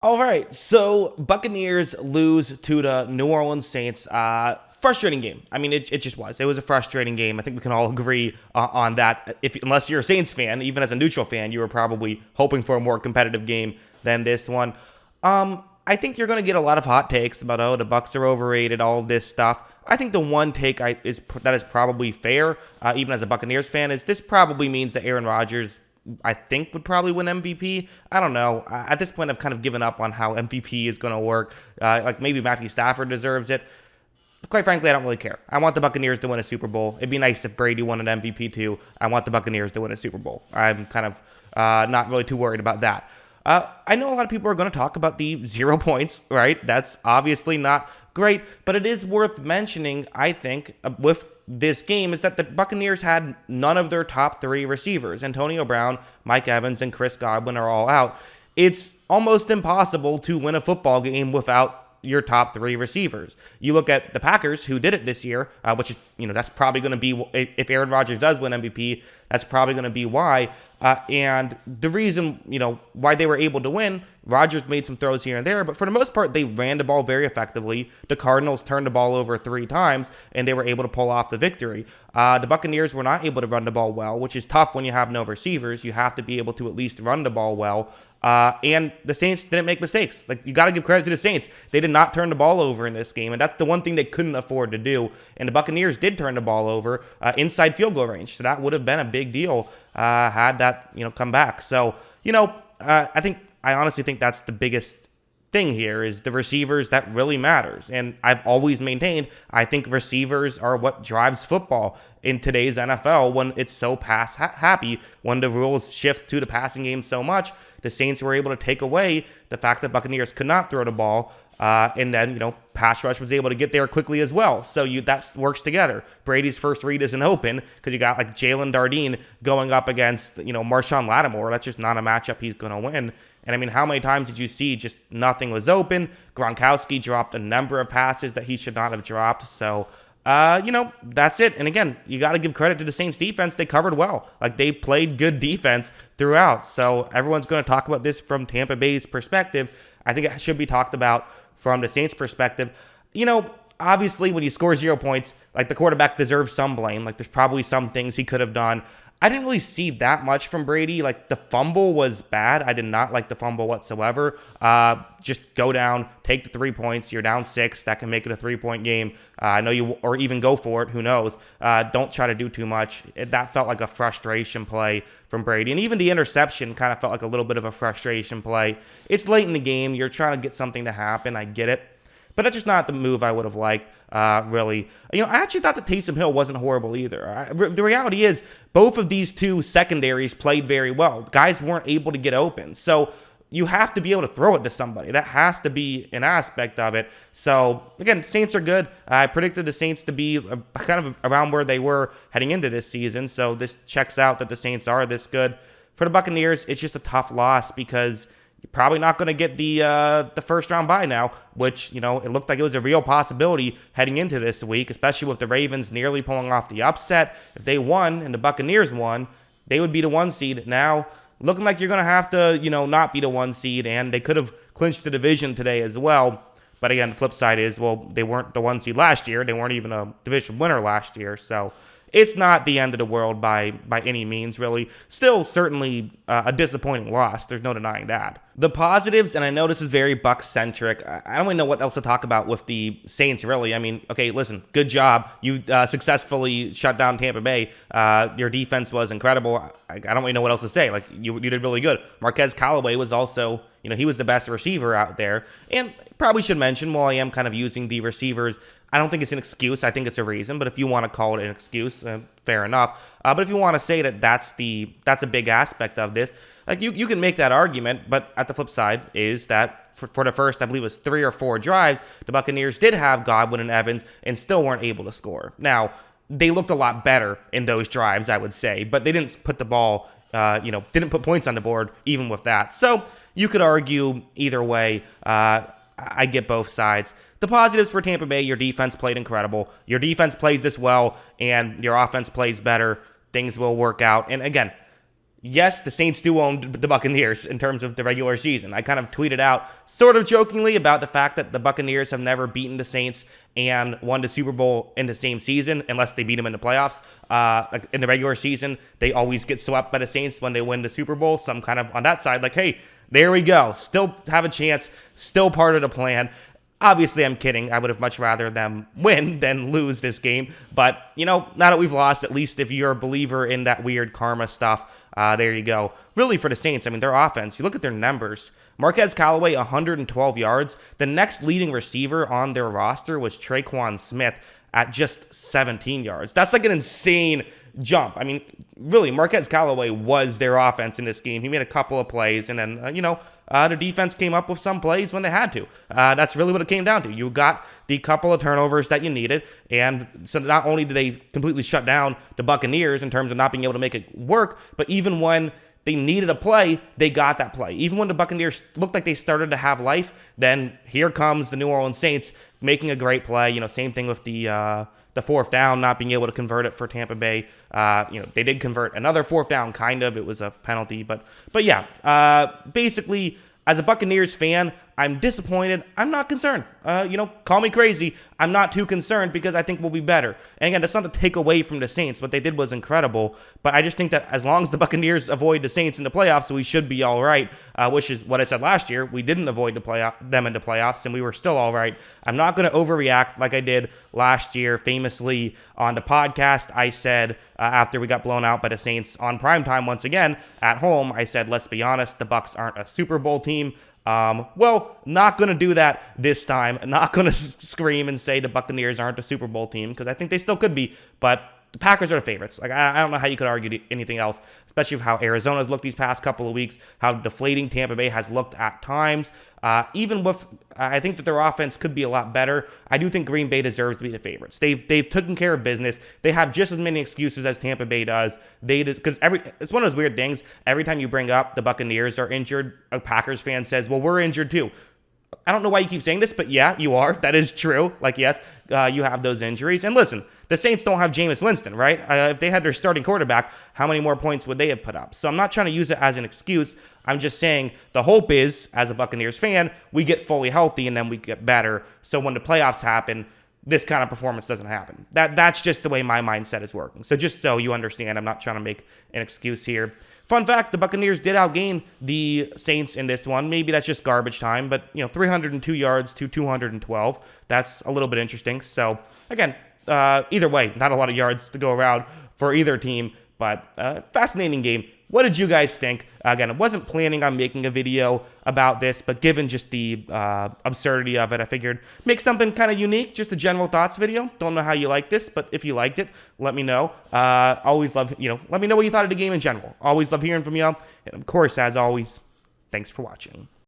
All right, so Buccaneers lose to the New Orleans Saints. Frustrating game. I mean, it just was. It was a frustrating game. I think we can all agree on that. Unless you're a Saints fan, even as a neutral fan, you were probably hoping for a more competitive game than this one. I think you're going to get a lot of hot takes about the Bucs are overrated, all of this stuff. I think the one take that is probably fair, even as a Buccaneers fan, is this probably means that Aaron Rodgers, I think, would probably win MVP. I don't know. At this point, I've kind of given up on how MVP is going to work. Like maybe Matthew Stafford deserves it. But quite frankly, I don't really care. I want the Buccaneers to win a Super Bowl. It'd be nice if Brady won an MVP too. I want the Buccaneers to win a Super Bowl. I'm kind of not really too worried about that. I know a lot of people are going to talk about the 0 points, right? That's obviously not great, but it is worth mentioning, I think, with this game, is that the Buccaneers had none of their top three receivers. Antonio Brown, Mike Evans, and Chris Godwin are all out. It's almost impossible to win a football game without your top three receivers. You look at the Packers, who did it this year, which is, that's probably going to be, if Aaron Rodgers does win MVP, that's probably going to be why. And the reason, why they were able to win, Rodgers made some throws here and there, but for the most part, they ran the ball very effectively. The Cardinals turned the ball over 3 times, and they were able to pull off the victory. The Buccaneers were not able to run the ball well, which is tough when you have no receivers. You have to be able to at least run the ball well. And the Saints didn't make mistakes. Like, you got to give credit to the Saints. They did not turn the ball over in this game, and that's the one thing they couldn't afford to do. And the Buccaneers did turn the ball over inside field goal range, so that would have been a big deal had that come back. So I honestly think that's the biggest thing here, is the receivers that really matters. And I've always maintained, I think receivers are what drives football in today's NFL when it's so pass happy, when the rules shift to the passing game so much. The Saints were able to take away the fact that Buccaneers could not throw the ball, and then, pass rush was able to get there quickly as well. So that works together. Brady's first read isn't open because you got like Jalen Dardine going up against, Marshawn Lattimore. That's just not a matchup he's going to win. And I mean, how many times did you see just nothing was open? Gronkowski dropped a number of passes that he should not have dropped. So, that's it. And again, you got to give credit to the Saints defense. They covered well. Like, they played good defense throughout. So everyone's going to talk about this from Tampa Bay's perspective. I think it should be talked about from the Saints' perspective. Obviously, when you score 0 points, like, the quarterback deserves some blame. Like, there's probably some things he could have done. I didn't really see that much from Brady. Like, the fumble was bad. I did not like the fumble whatsoever. Just go down, take the 3 points. You're down 6. That can make it a 3-point game. I know or even go for it. Who knows? Don't try to do too much. That felt like a frustration play from Brady. And even the interception kind of felt like a little bit of a frustration play. It's late in the game. You're trying to get something to happen. I get it. But that's just not the move I would have liked, really. I actually thought that Taysom Hill wasn't horrible either. The reality is, both of these two secondaries played very well. Guys weren't able to get open. So you have to be able to throw it to somebody. That has to be an aspect of it. So, again, Saints are good. I predicted the Saints to be kind of around where they were heading into this season. So this checks out that the Saints are this good. For the Buccaneers, it's just a tough loss because you're probably not going to get the first round bye now, which, it looked like it was a real possibility heading into this week, especially with the Ravens nearly pulling off the upset. If they won and the Buccaneers won, they would be the 1 seed. Now, looking like you're going to have to, not be the 1 seed, and they could have clinched the division today as well. But again, the flip side is, well, they weren't the 1 seed last year. They weren't even a division winner last year, so it's not the end of the world by any means, really. Still, certainly a disappointing loss. There's no denying that. The positives, and I know this is very Bucs-centric. I don't really know what else to talk about with the Saints, really. I mean, okay, listen, good job. You successfully shut down Tampa Bay. Your defense was incredible. I don't really know what else to say. Like, you did really good. Marquez Callaway was also, he was the best receiver out there. And probably should mention, while I am kind of using the receivers, I don't think it's an excuse. I think it's a reason. But if you want to call it an excuse, fair enough. But if you want to say that that's a big aspect of this, like, you can make that argument. But at the flip side is that for the first, I believe it was 3 or 4 drives, the Buccaneers did have Godwin and Evans and still weren't able to score. Now, they looked a lot better in those drives, I would say. But they didn't put the ball, didn't put points on the board even with that. So you could argue either way. I get both sides. The positives for Tampa Bay, your defense played incredible. Your defense plays this well, and your offense plays better. Things will work out. And again, yes, the Saints do own the Buccaneers in terms of the regular season. I kind of tweeted out, sort of jokingly, about the fact that the Buccaneers have never beaten the Saints and won the Super Bowl in the same season unless they beat them in the playoffs. Like in the regular season, they always get swept by the Saints when they win the Super Bowl. So I'm kind of on that side, like, hey, there we go. Still have a chance. Still part of the plan. Obviously, I'm kidding. I would have much rather them win than lose this game. But, now that we've lost, at least if you're a believer in that weird karma stuff, there you go. Really, for the Saints, I mean, their offense, you look at their numbers. Marquez Callaway, 112 yards. The next leading receiver on their roster was Traquan Smith at just 17 yards. That's like an insane jump. I mean, really, Marquez Callaway was their offense in this game. He made a couple of plays, and then, the defense came up with some plays when they had to. That's really what it came down to. You got the couple of turnovers that you needed, and so not only did they completely shut down the Buccaneers in terms of not being able to make it work, but even when they needed a play, they got that play. Even when the Buccaneers looked like they started to have life, then here comes the New Orleans Saints making a great play. Same thing with the fourth down, not being able to convert it for Tampa Bay. They did convert another fourth down, kind of. It was a penalty, but yeah. Basically, as a Buccaneers fan, I'm disappointed. I'm not concerned. Call me crazy. I'm not too concerned because I think we'll be better. And again, that's not to take away from the Saints. What they did was incredible. But I just think that as long as the Buccaneers avoid the Saints in the playoffs, we should be all right, which is what I said last year. We didn't avoid them in the playoffs, and we were still all right. I'm not going to overreact like I did last year. Famously on the podcast, I said after we got blown out by the Saints on primetime once again at home, I said, let's be honest, the Bucs aren't a Super Bowl team. Well, not going to do that this time. Not going to scream and say the Buccaneers aren't a Super Bowl team because I think they still could be, but the Packers are the favorites. Like I don't know how you could argue anything else, especially with how Arizona's looked these past couple of weeks, how deflating Tampa Bay has looked at times. Even with, I think that their offense could be a lot better. I do think Green Bay deserves to be the favorites. They've taken care of business. They have just as many excuses as Tampa Bay does. Because it's one of those weird things. Every time you bring up the Buccaneers are injured, a Packers fan says, "Well, we're injured too." I don't know why you keep saying this, but yeah, you are. That is true. Like, yes, you have those injuries. And listen, the Saints don't have Jameis Winston, right? If they had their starting quarterback, how many more points would they have put up? So I'm not trying to use it as an excuse. I'm just saying the hope is, as a Buccaneers fan, we get fully healthy and then we get better. So when the playoffs happen, this kind of performance doesn't happen. That's just the way my mindset is working. So just so you understand, I'm not trying to make an excuse here. Fun fact, the Buccaneers did outgain the Saints in this one. Maybe that's just garbage time, but 302 yards to 212. That's a little bit interesting. So again, either way, not a lot of yards to go around for either team, but fascinating game. What did you guys think? Again, I wasn't planning on making a video about this, but given just the absurdity of it, I figured make something kind of unique, just a general thoughts video. Don't know how you like this, but if you liked it, let me know. Always love, let me know what you thought of the game in general. Always love hearing from you. And of course, as always, thanks for watching.